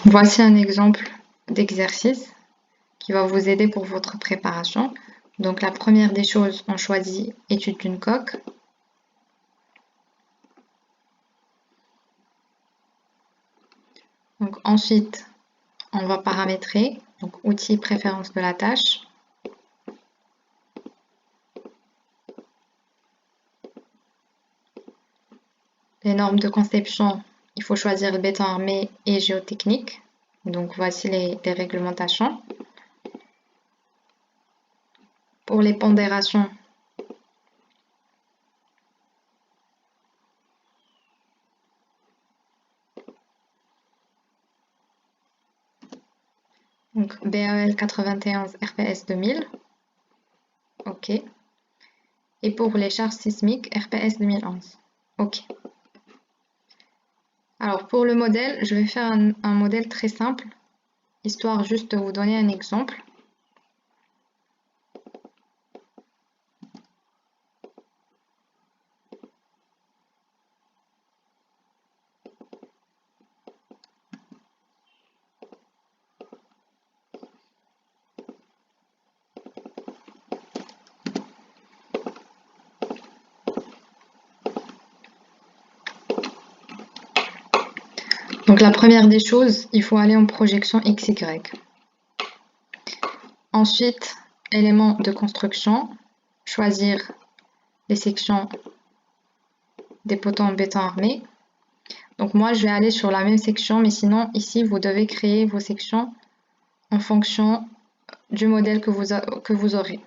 Voici un exemple d'exercice qui va vous aider pour votre préparation. Donc la première des choses, on choisit étude d'une coque. Donc ensuite, on va paramétrer, donc outils, préférences de la tâche. Les normes de conception, il faut choisir le béton armé et géotechnique. Donc voici les réglementations. Pour les pondérations, donc BAL 91 RPS 2000. OK. Et pour les charges sismiques, RPS 2011. OK. Alors pour le modèle, je vais faire un modèle très simple, histoire juste de vous donner un exemple. Donc la première des choses, il faut aller en projection XY. Ensuite, éléments de construction, choisir les sections des poteaux en béton armé. Donc moi, je vais aller sur la même section, mais sinon, ici, vous devez créer vos sections en fonction du modèle que vous aurez.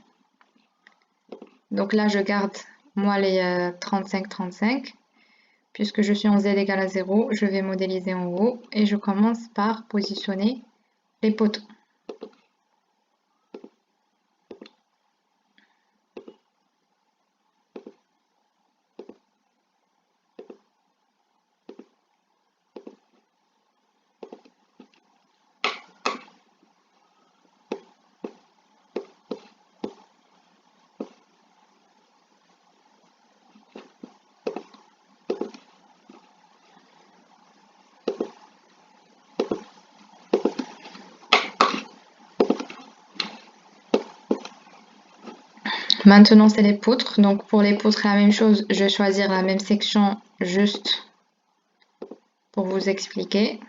Donc là, je garde, moi, les 35-35. Puisque je suis en Z égale à 0, je vais modéliser en haut et je commence par positionner les poteaux. Maintenant, c'est les poutres. Donc, pour les poutres, la même chose. Je vais choisir la même section juste pour vous expliquer.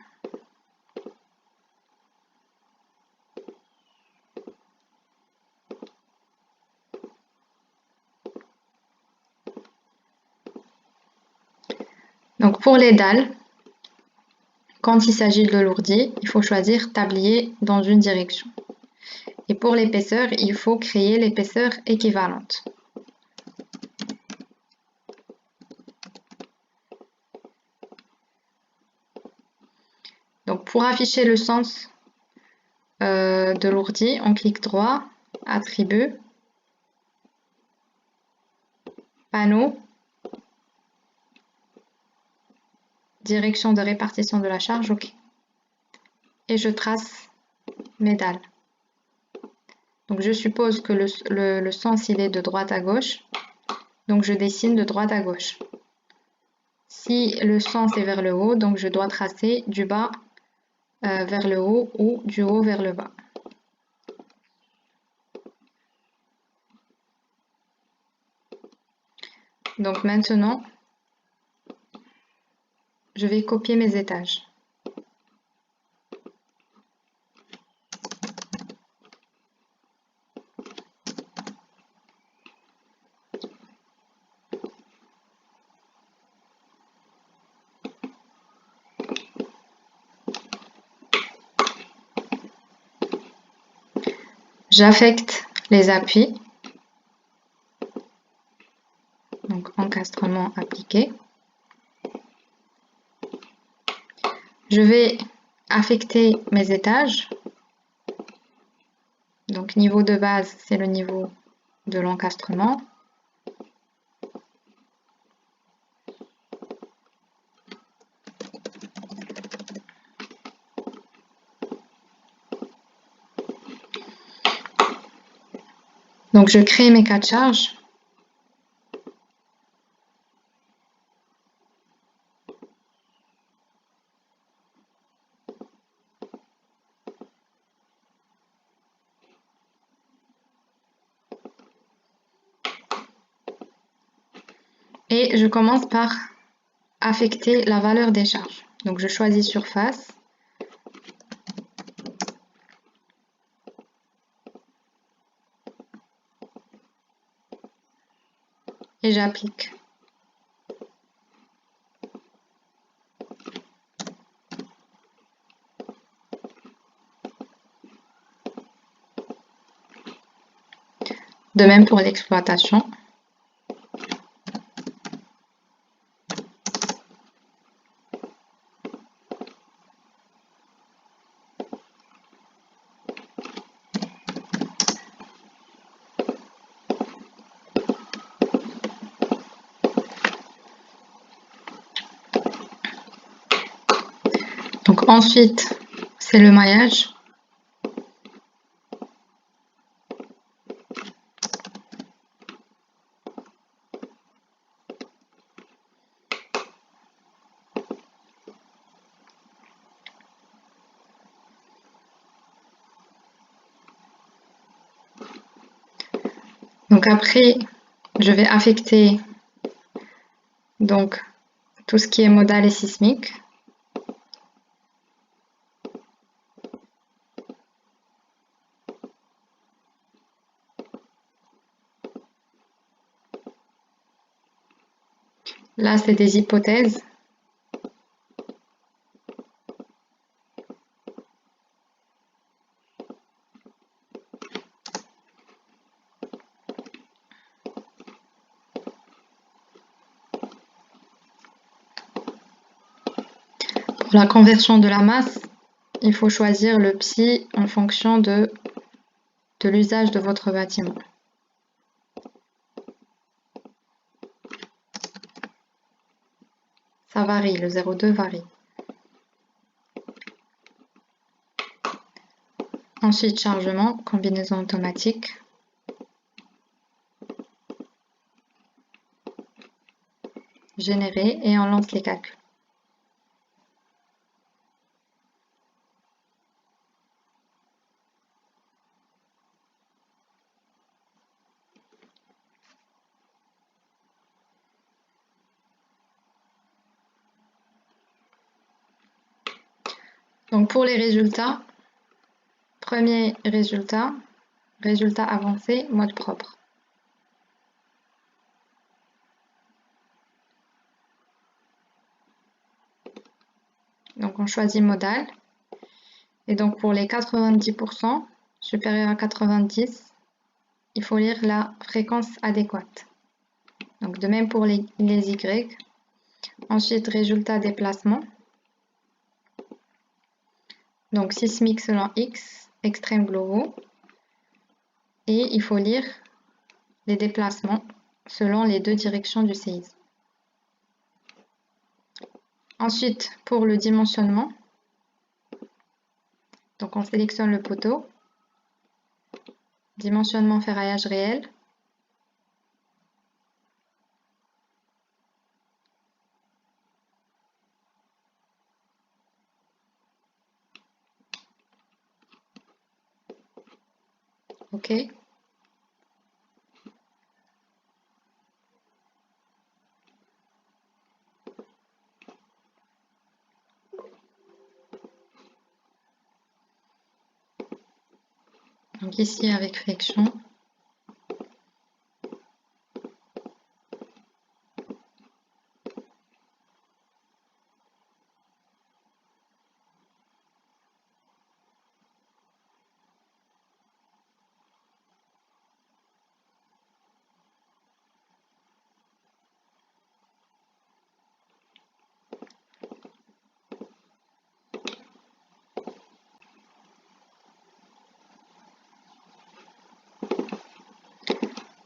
Donc, pour les dalles, quand il s'agit de l'ourdi, il faut choisir tablier dans une direction. Et pour l'épaisseur, il faut créer l'épaisseur équivalente. Donc, pour afficher le sens de l'ourdi, on clique droit, attribut, panneau, direction de répartition de la charge, OK. Et je trace mes dalles. Donc je suppose que le sens il est de droite à gauche, donc je dessine de droite à gauche. Si le sens est vers le haut, donc je dois tracer du bas vers le haut ou du haut vers le bas. Donc maintenant, je vais copier mes étages. J'affecte les appuis. Donc encastrement appliqué. Je vais affecter mes étages. Donc niveau de base, c'est le niveau de l'encastrement. Donc je crée mes cas de charge. Et je commence par affecter la valeur des charges. Donc je choisis surface. Et j'applique. De même pour l'exploitation. Donc ensuite, c'est le maillage. Donc après, je vais affecter donc tout ce qui est modal et sismique. Là, c'est des hypothèses. Pour la conversion de la masse, il faut choisir le psi en fonction de l'usage de votre bâtiment. Ça varie, le 0,2 varie. Ensuite, chargement, combinaison automatique. Générer et on lance les calculs. Donc pour les résultats, premier résultat, résultat avancé, mode propre. Donc on choisit modal. Et donc pour les 90% supérieurs à 90, il faut lire la fréquence adéquate. Donc de même pour les Y. Ensuite, résultat déplacement. Donc sismique selon X, extrêmes globaux. Et il faut lire les déplacements selon les deux directions du séisme. Ensuite, pour le dimensionnement, donc on sélectionne le poteau, dimensionnement ferraillage réel. OK. Donc ici avec flexion.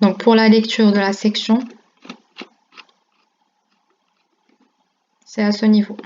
Donc pour la lecture de la section, c'est à ce niveau.